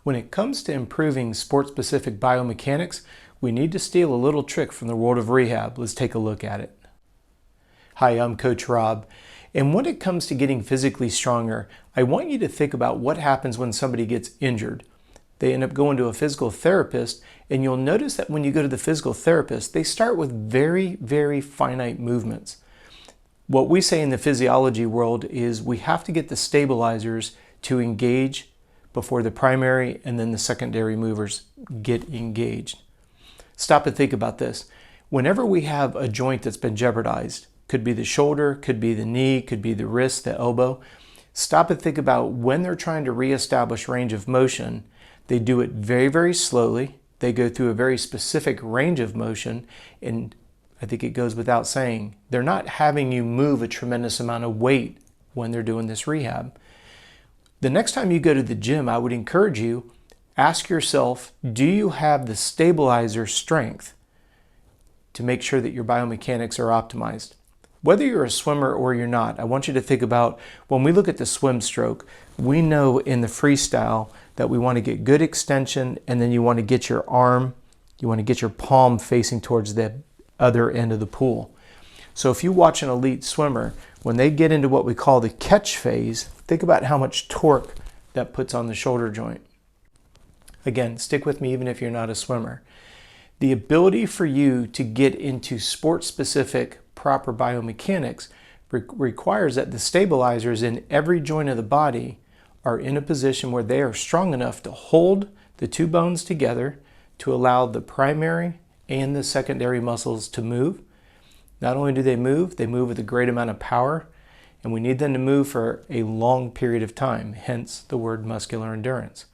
When it comes to improving sport-specific biomechanics, we need to steal a little trick from the world of rehab. Let's take a look at it. Hi, I'm Coach Rob, and when it comes to getting physically stronger, I want you to think about what happens when somebody gets injured. They end up going to a physical therapist, and you'll notice that when you go to the physical therapist, they start with very, very finite movements. What we say in the physiology world is we have to get the stabilizers to engage before the primary and then the secondary movers get engaged. Stop and think about this. Whenever we have a joint that's been jeopardized, could be the shoulder, could be the knee, could be the wrist, the elbow, stop and think about when they're trying to reestablish range of motion, they do it very, very slowly. They go through a very specific range of motion, and I think it goes without saying, they're not having you move a tremendous amount of weight when they're doing this rehab. The next time you go to the gym, I would encourage you, ask yourself, do you have the stabilizer strength to make sure that your biomechanics are optimized? Whether you're a swimmer or you're not, I want you to think about when we look at the swim stroke, we know in the freestyle that we want to get good extension, and then you want to get your arm, you want to get your palm facing towards the other end of the pool. So if you watch an elite swimmer, when they get into what we call the catch phase, think about how much torque that puts on the shoulder joint. Again, stick with me even if you're not a swimmer. The ability for you to get into sport-specific proper biomechanics requires that the stabilizers in every joint of the body are in a position where they are strong enough to hold the two bones together to allow the primary and the secondary muscles to move. Not only do they move with a great amount of power, and we need them to move for a long period of time, hence the word muscular endurance.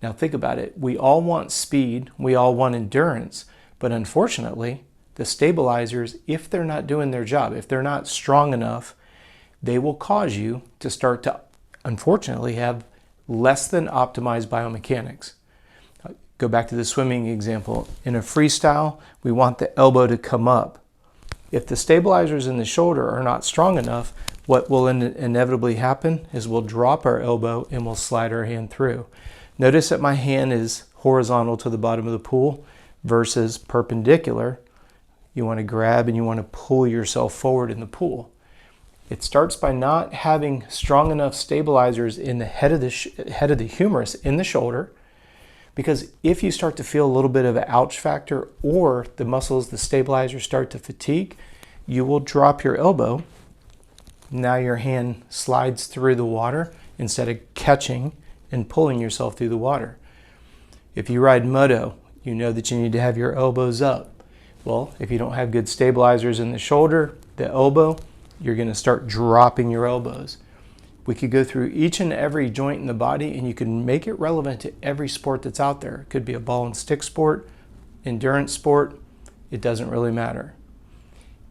Now think about it. We all want speed, we all want endurance, but unfortunately, the stabilizers, if they're not doing their job, if they're not strong enough, they will cause you to start to, unfortunately, have less than optimized biomechanics. Go back to the swimming example. In a freestyle, we want the elbow to come up. If the stabilizers in the shoulder are not strong enough, what will inevitably happen is we'll drop our elbow and we'll slide our hand through. Notice that my hand is horizontal to the bottom of the pool versus perpendicular. You want to grab and you want to pull yourself forward in the pool. It starts by not having strong enough stabilizers in the head of the humerus in the shoulder, because if you start to feel a little bit of an ouch factor or the muscles, the stabilizers start to fatigue, you will drop your elbow. Now your hand slides through the water instead of catching and pulling yourself through the water. If you ride moto, you know that you need to have your elbows up. Well, if you don't have good stabilizers in the shoulder, the elbow, you're going to start dropping your elbows. We could go through each and every joint in the body, and you can make it relevant to every sport that's out there. It could be a ball and stick sport, endurance sport, it doesn't really matter.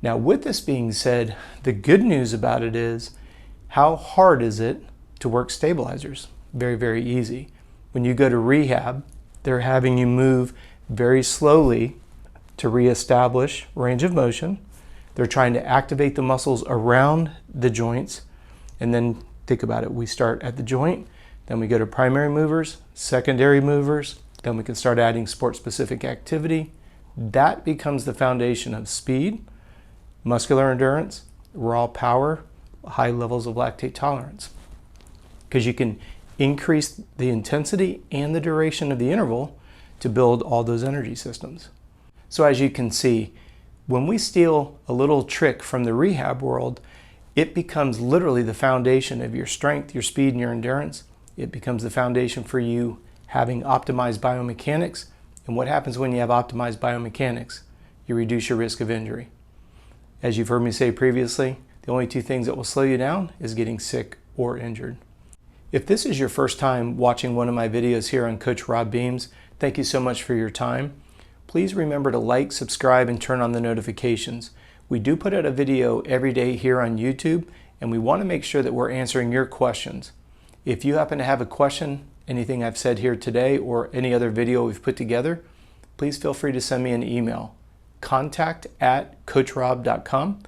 Now, with this being said, the good news about it is, how hard is it to work stabilizers? Very, very easy. When you go to rehab, they're having you move very slowly to reestablish range of motion. They're trying to activate the muscles around the joints, and then think about it. We start at the joint, then we go to primary movers, secondary movers, then we can start adding sport-specific activity. That becomes the foundation of speed, muscular endurance, raw power, high levels of lactate tolerance. Because you can increase the intensity and the duration of the interval to build all those energy systems. So as you can see, when we steal a little trick from the rehab world, it becomes literally the foundation of your strength, your speed, and your endurance. It becomes the foundation for you having optimized biomechanics. And what happens when you have optimized biomechanics? You reduce your risk of injury. As you've heard me say previously, the only two things that will slow you down is getting sick or injured. If this is your first time watching one of my videos here on Coach Rob Beams, thank you so much for your time. Please remember to like, subscribe, and turn on the notifications. We do put out a video every day here on YouTube, and we want to make sure that we're answering your questions. If you happen to have a question, anything I've said here today or any other video we've put together, please feel free to send me an email. contact@coachrob.com.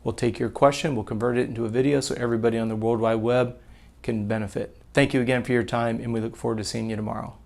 We'll take your question, we'll convert it into a video so everybody on the World Wide Web can benefit. Thank you again for your time, and we look forward to seeing you tomorrow.